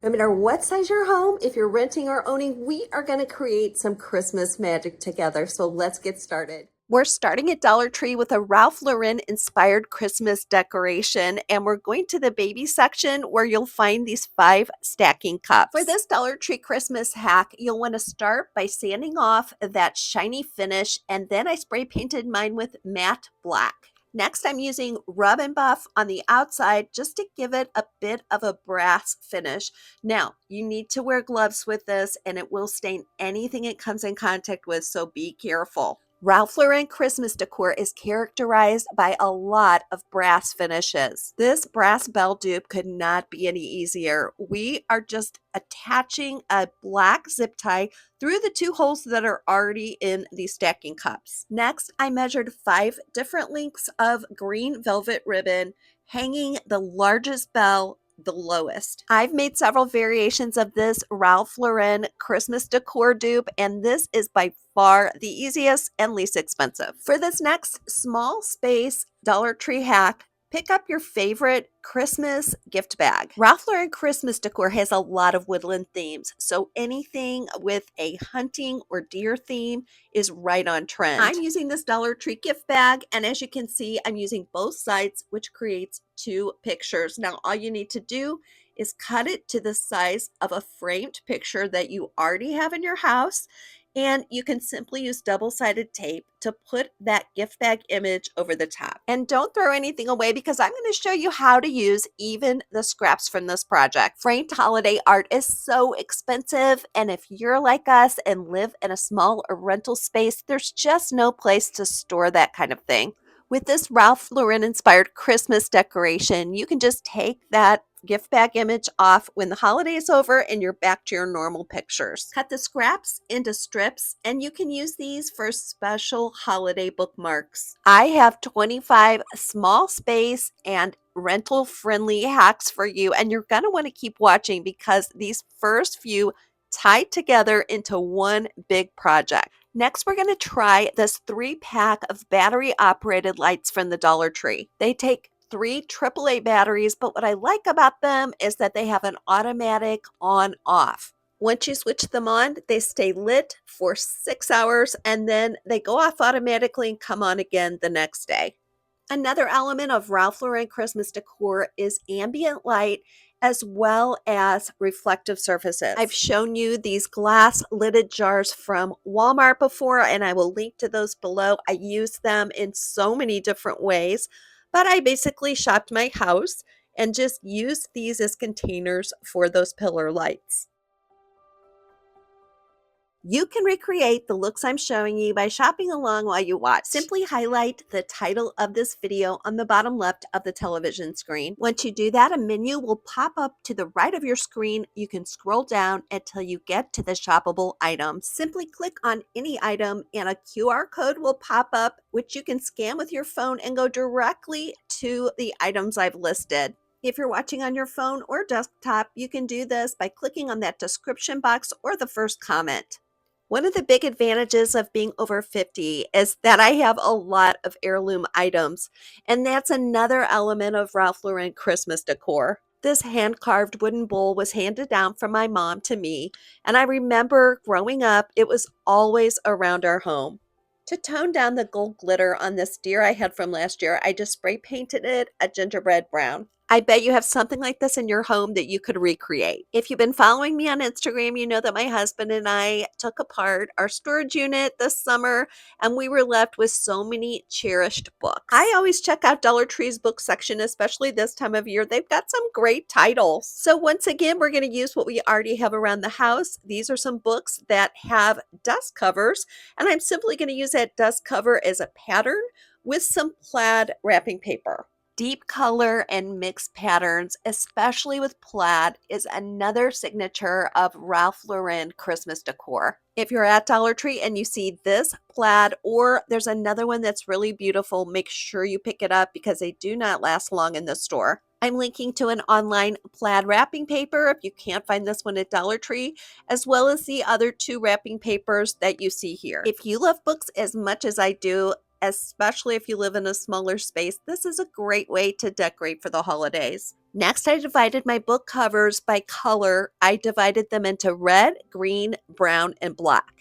No matter what size your home, if you're renting or owning, we are going to create some Christmas magic together. So let's get started. We're starting at Dollar Tree with a Ralph Lauren inspired Christmas decoration, and we're going to the baby section where you'll find these 5 stacking cups. For this Dollar Tree Christmas hack, you'll want to start by sanding off that shiny finish, and then I spray painted mine with matte black. Next, I'm using Rub and Buff on the outside just to give it a bit of a brass finish. Now, you need to wear gloves with this and it will stain anything it comes in contact with, so be careful. Ralph Lauren Christmas decor is characterized by a lot of brass finishes. This brass bell dupe could not be any easier. We are just attaching a black zip tie through the 2 holes that are already in the stacking cups. Next, I measured 5 different lengths of green velvet ribbon, hanging the largest bell the lowest. I've made several variations of this Ralph Lauren Christmas decor dupe, and this is by far the easiest and least expensive. For this next small space Dollar Tree hack, pick up your favorite Christmas gift bag. Ralph Lauren Christmas decor has a lot of woodland themes, so anything with a hunting or deer theme is right on trend. I'm using this Dollar Tree gift bag, and as you can see, I'm using both sides, which creates 2 pictures. Now, all you need to do is cut it to the size of a framed picture that you already have in your house, and you can simply use double-sided tape to put that gift bag image over the top. And don't throw anything away because I'm going to show you how to use even the scraps from this project. Framed holiday art is so expensive, and if you're like us and live in a small or rental space, there's just no place to store that kind of thing. With this Ralph Lauren inspired Christmas decoration, you can just take that gift bag image off when the holiday is over and you're back to your normal pictures. Cut the scraps into strips, and you can use these for special holiday bookmarks. I have 25 small space and rental friendly hacks for you, and you're going to want to keep watching because these first few tie together into one big project. Next, we're going to try this 3-pack of battery operated lights from the Dollar Tree. They take 3 AAA batteries, but what I like about them is that they have an automatic on-off. Once you switch them on, they stay lit for 6 hours and then they go off automatically and come on again the next day. Another element of Ralph Lauren Christmas decor is ambient light as well as reflective surfaces. I've shown you these glass lidded jars from Walmart before, and I will link to those below. I use them in so many different ways, but I basically shopped my house and just used these as containers for those pillar lights. You can recreate the looks I'm showing you by shopping along while you watch. Simply highlight the title of this video on the bottom left of the television screen. Once you do that, a menu will pop up to the right of your screen. You can scroll down until you get to the shoppable items. Simply click on any item and a QR code will pop up, which you can scan with your phone and go directly to the items I've listed. If you're watching on your phone or desktop, you can do this by clicking on that description box or the first comment. One of the big advantages of being over 50 is that I have a lot of heirloom items, and that's another element of Ralph Lauren Christmas decor. This hand-carved wooden bowl was handed down from my mom to me, and I remember growing up, it was always around our home. To tone down the gold glitter on this deer I had from last year, I just spray painted it a gingerbread brown. I bet you have something like this in your home that you could recreate. If you've been following me on Instagram, you know that my husband and I took apart our storage unit this summer and we were left with so many cherished books. I always check out Dollar Tree's book section, especially this time of year. They've got some great titles. So once again, we're going to use what we already have around the house. These are some books that have dust covers, and I'm simply going to use that dust cover as a pattern with some plaid wrapping paper. Deep color and mixed patterns, especially with plaid, is another signature of Ralph Lauren Christmas decor. If you're at Dollar Tree and you see this plaid, or there's another one that's really beautiful, make sure you pick it up because they do not last long in the store. I'm linking to an online plaid wrapping paper if you can't find this one at Dollar Tree, as well as the other 2 wrapping papers that you see here. If you love books as much as I do, especially if you live in a smaller space. This is a great way to decorate for the holidays. Next, I divided my book covers by color. I divided them into red, green, brown, and black.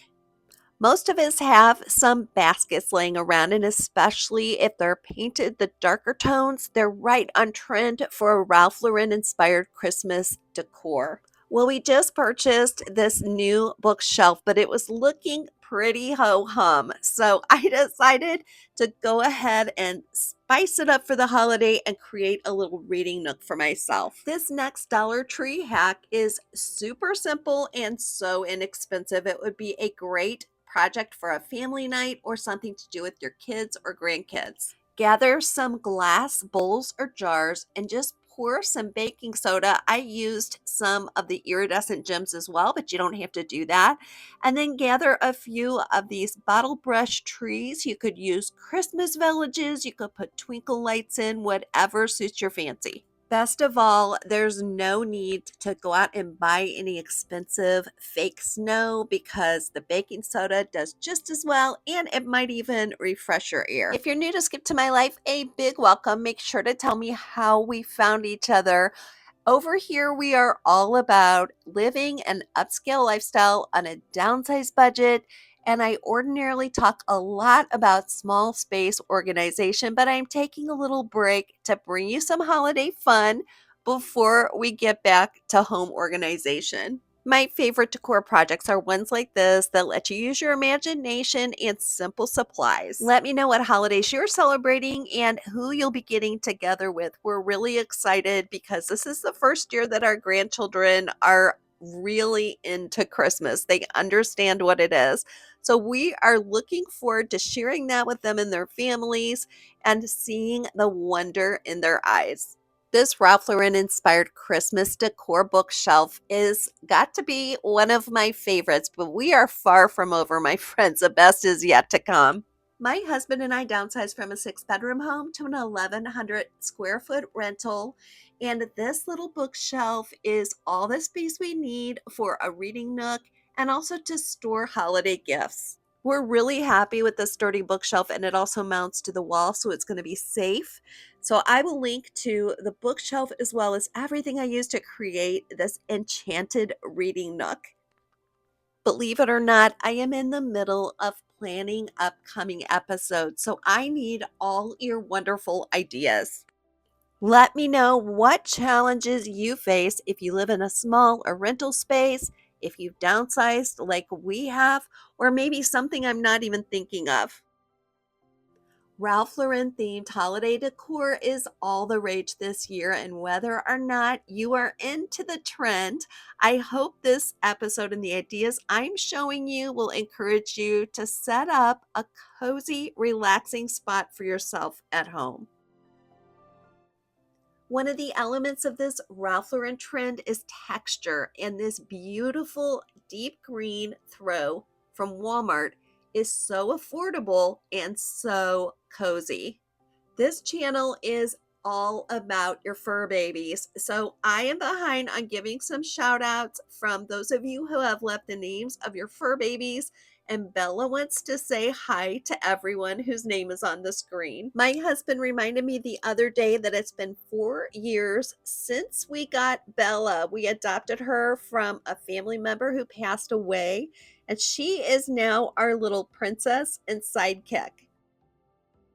Most of us have some baskets laying around, and especially if they're painted the darker tones, they're right on trend for a Ralph Lauren inspired Christmas decor. Well, we just purchased this new bookshelf, but it was looking pretty ho-hum. So I decided to go ahead and spice it up for the holiday and create a little reading nook for myself. This next Dollar Tree hack is super simple and so inexpensive. It would be a great project for a family night or something to do with your kids or grandkids. Gather some glass bowls or jars and just pour some baking soda. I used some of the iridescent gems as well, but you don't have to do that. And then gather a few of these bottle brush trees. You could use Christmas villages, you could put twinkle lights in, whatever suits your fancy. Best of all, there's no need to go out and buy any expensive fake snow because the baking soda does just as well and it might even refresh your ear. If you're new to Skip to My Life, a big welcome. Make sure to tell me how we found each other. Over here, we are all about living an upscale lifestyle on a downsized budget. And I ordinarily talk a lot about small space organization, but I'm taking a little break to bring you some holiday fun before we get back to home organization. My favorite decor projects are ones like this that let you use your imagination and simple supplies. Let me know what holidays you're celebrating and who you'll be getting together with. We're really excited because this is the first year that our grandchildren are really into Christmas. They understand what it is. So we are looking forward to sharing that with them and their families and seeing the wonder in their eyes. This Ralph Lauren inspired Christmas decor bookshelf is got to be one of my favorites, but we are far from over, my friends. The best is yet to come. My husband and I downsized from a 6-bedroom home to an 1,100 square foot rental. And this little bookshelf is all the space we need for a reading nook and also to store holiday gifts. We're really happy with the sturdy bookshelf, and it also mounts to the wall, so it's going to be safe. So I will link to the bookshelf as well as everything I used to create this enchanted reading nook. Believe it or not, I am in the middle of planning upcoming episodes, so I need all your wonderful ideas. Let me know what challenges you face if you live in a small or rental space, if you've downsized like we have, or maybe something I'm not even thinking of. Ralph Lauren themed holiday decor is all the rage this year, and whether or not you are into the trend, I hope this episode and the ideas I'm showing you will encourage you to set up a cozy, relaxing spot for yourself at home. One of the elements of this Ralph Lauren trend is texture, and this beautiful deep green throw from Walmart is so affordable and so cozy. This channel is all about your fur babies. So I am behind on giving some shout outs from those of you who have left the names of your fur babies. And Bella wants to say hi to everyone whose name is on the screen. My husband reminded me the other day that it's been 4 years since we got Bella. We adopted her from a family member who passed away, and she is now our little princess and sidekick.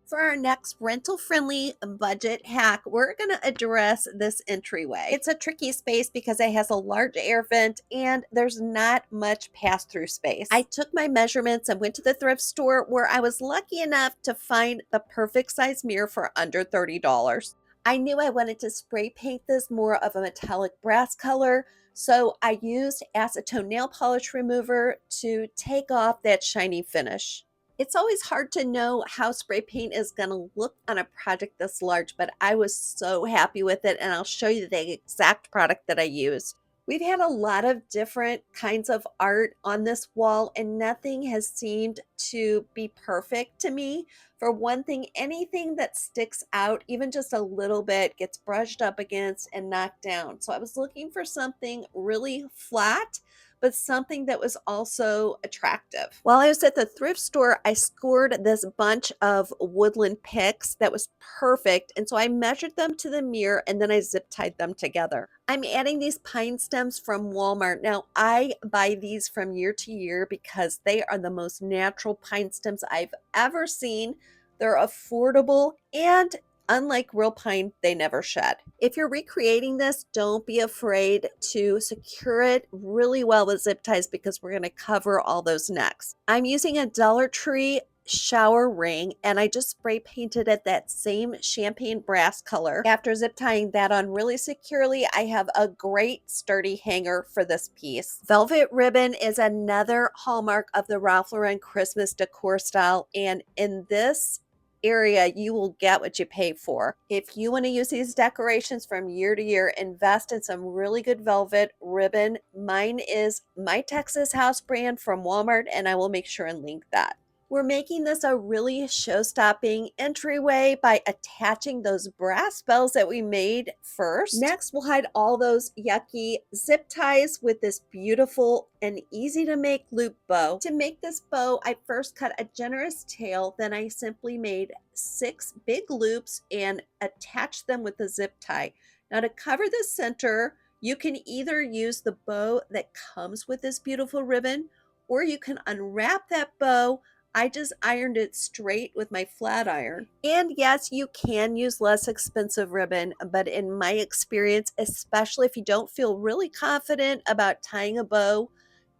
For our next rental-friendly budget hack, we're going to address this entryway. It's a tricky space because it has a large air vent and there's not much pass-through space. I took my measurements and went to the thrift store where I was lucky enough to find the perfect size mirror for under $30. I knew I wanted to spray paint this more of a metallic brass color, so I used acetone nail polish remover to take off that shiny finish. It's always hard to know how spray paint is going to look on a project this large, but I was so happy with it, and I'll show you the exact product that I used. We've had a lot of different kinds of art on this wall, and nothing has seemed to be perfect to me. For one thing, anything that sticks out, even just a little bit, gets brushed up against and knocked down. So I was looking for something really flat, but something that was also attractive. While I was at the thrift store, I scored this bunch of Woodland picks that was perfect. And so I measured them to the mirror and then I zip tied them together. I'm adding these pine stems from Walmart. Now, I buy these from year to year because they are the most natural pine stems I've ever seen. They're affordable, and unlike real pine, they never shed. If you're recreating this, don't be afraid to secure it really well with zip ties because we're going to cover all those necks. I'm using a Dollar Tree shower ring and I just spray painted it that same champagne brass color. After zip tying that on really securely, I have a great sturdy hanger for this piece. Velvet ribbon is another hallmark of the Ralph Lauren Christmas decor style, and in this area you will get what you pay for. If you want to use these decorations from year to year, invest in some really good velvet ribbon. Mine is My Texas House brand from Walmart, and I will make sure and link that. We're making this a really show-stopping entryway by attaching those brass bells that we made first. Next, we'll hide all those yucky zip ties with this beautiful and easy to make loop bow. To make this bow, I first cut a generous tail, then I simply made 6 big loops and attached them with a zip tie. Now to cover the center, you can either use the bow that comes with this beautiful ribbon, or you can unwrap that bow. I just ironed it straight with my flat iron. And yes, you can use less expensive ribbon, but in my experience, especially if you don't feel really confident about tying a bow,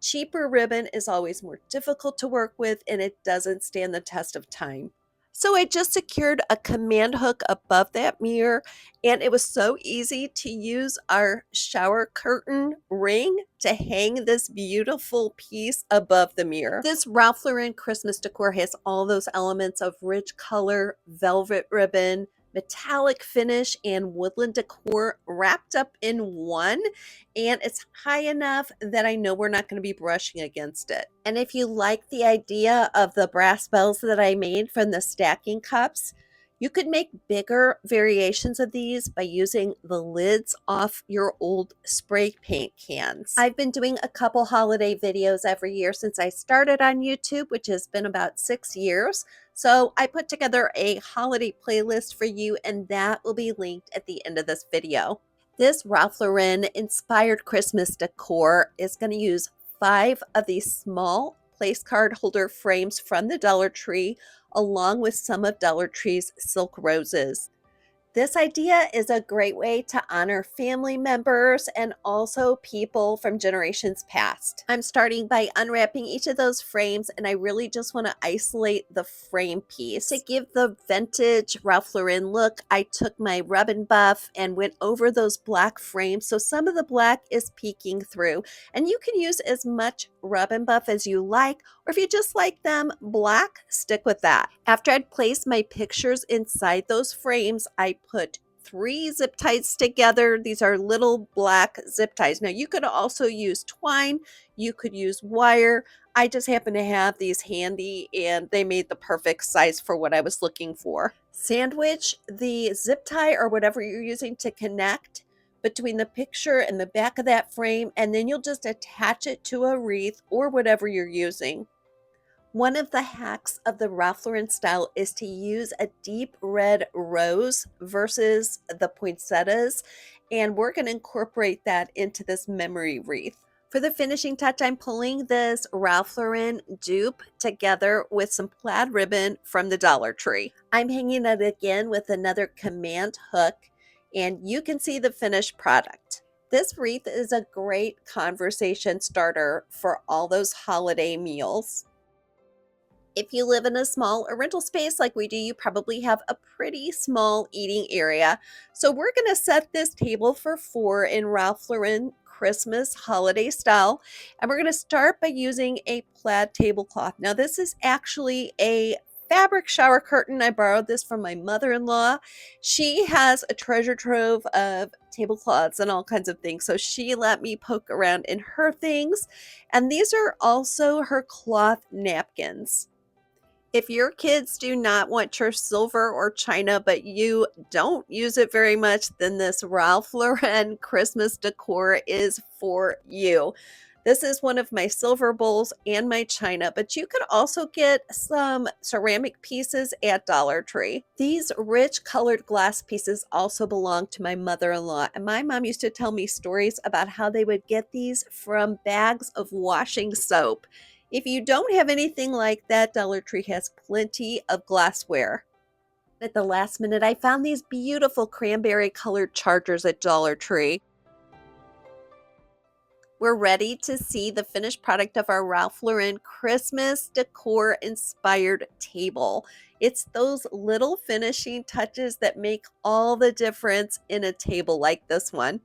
cheaper ribbon is always more difficult to work with and it doesn't stand the test of time. So I just secured a command hook above that mirror, and it was so easy to use our shower curtain ring to hang this beautiful piece above the mirror. This Ralph Lauren Christmas decor has all those elements of rich color, velvet ribbon, metallic finish, and woodland decor wrapped up in one, and it's high enough that I know we're not going to be brushing against it. And if you like the idea of the brass bells that I made from the stacking cups, you could make bigger variations of these by using the lids off your old spray paint cans. I've been doing a couple holiday videos every year since I started on YouTube, which has been about 6 years. So I put together a holiday playlist for you, and that will be linked at the end of this video. This Ralph Lauren inspired Christmas decor is going to use 5 of these small place card holder frames from the Dollar Tree, along with some of Dollar Tree's silk roses. This idea is a great way to honor family members and also people from generations past. I'm starting by unwrapping each of those frames, and I really just want to isolate the frame piece. To give the vintage Ralph Lauren look, I took my rub and buff and went over those black frames, so some of the black is peeking through. And you can use as much rub and buff as you like, or if you just like them black, stick with that. After I'd placed my pictures inside those frames, I put 3 zip ties together. These are little black zip ties. Now you could also use twine, you could use wire. I just happen to have these handy and they made the perfect size for what I was looking for. Sandwich the zip tie or whatever you're using to connect between the picture and the back of that frame, and then you'll just attach it to a wreath or whatever you're using. One of the hacks of the Ralph Lauren style is to use a deep red rose versus the poinsettias, and we're going to incorporate that into this memory wreath. For the finishing touch, I'm pulling this Ralph Lauren dupe together with some plaid ribbon from the Dollar Tree. I'm hanging it again with another command hook, and you can see the finished product. This wreath is a great conversation starter for all those holiday meals. If you live in a small or rental space like we do, you probably have a pretty small eating area. So we're going to set this table for 4 in Ralph Lauren Christmas holiday style. And we're going to start by using a plaid tablecloth. Now this is actually a fabric shower curtain. I borrowed this from my mother-in-law. She has a treasure trove of tablecloths and all kinds of things. So she let me poke around in her things. And these are also her cloth napkins. If your kids do not want your silver or china, but you don't use it very much, then this Ralph Lauren Christmas decor is for you. This is one of my silver bowls and my china, but you could also get some ceramic pieces at Dollar Tree. These rich colored glass pieces also belong to my mother-in-law, and my mom used to tell me stories about how they would get these from bags of washing soap. If you don't have anything like that, Dollar Tree has plenty of glassware. At the last minute, I found these beautiful cranberry colored chargers at Dollar Tree. We're ready to see the finished product of our Ralph Lauren Christmas decor inspired table. It's those little finishing touches that make all the difference in a table like this one.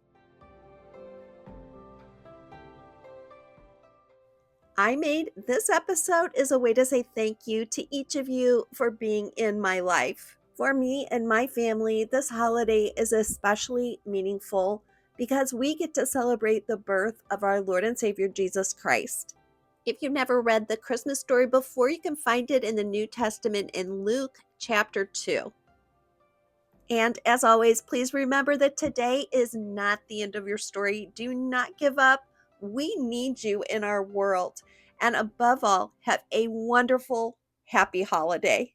I made this episode as a way to say thank you to each of you for being in my life. For me and my family, this holiday is especially meaningful because we get to celebrate the birth of our Lord and Savior Jesus Christ. If you've never read the Christmas story before, you can find it in the New Testament in Luke chapter 2. And as always, please remember that today is not the end of your story. Do not give up. We need you in our world. And above all, have a wonderful, happy holiday.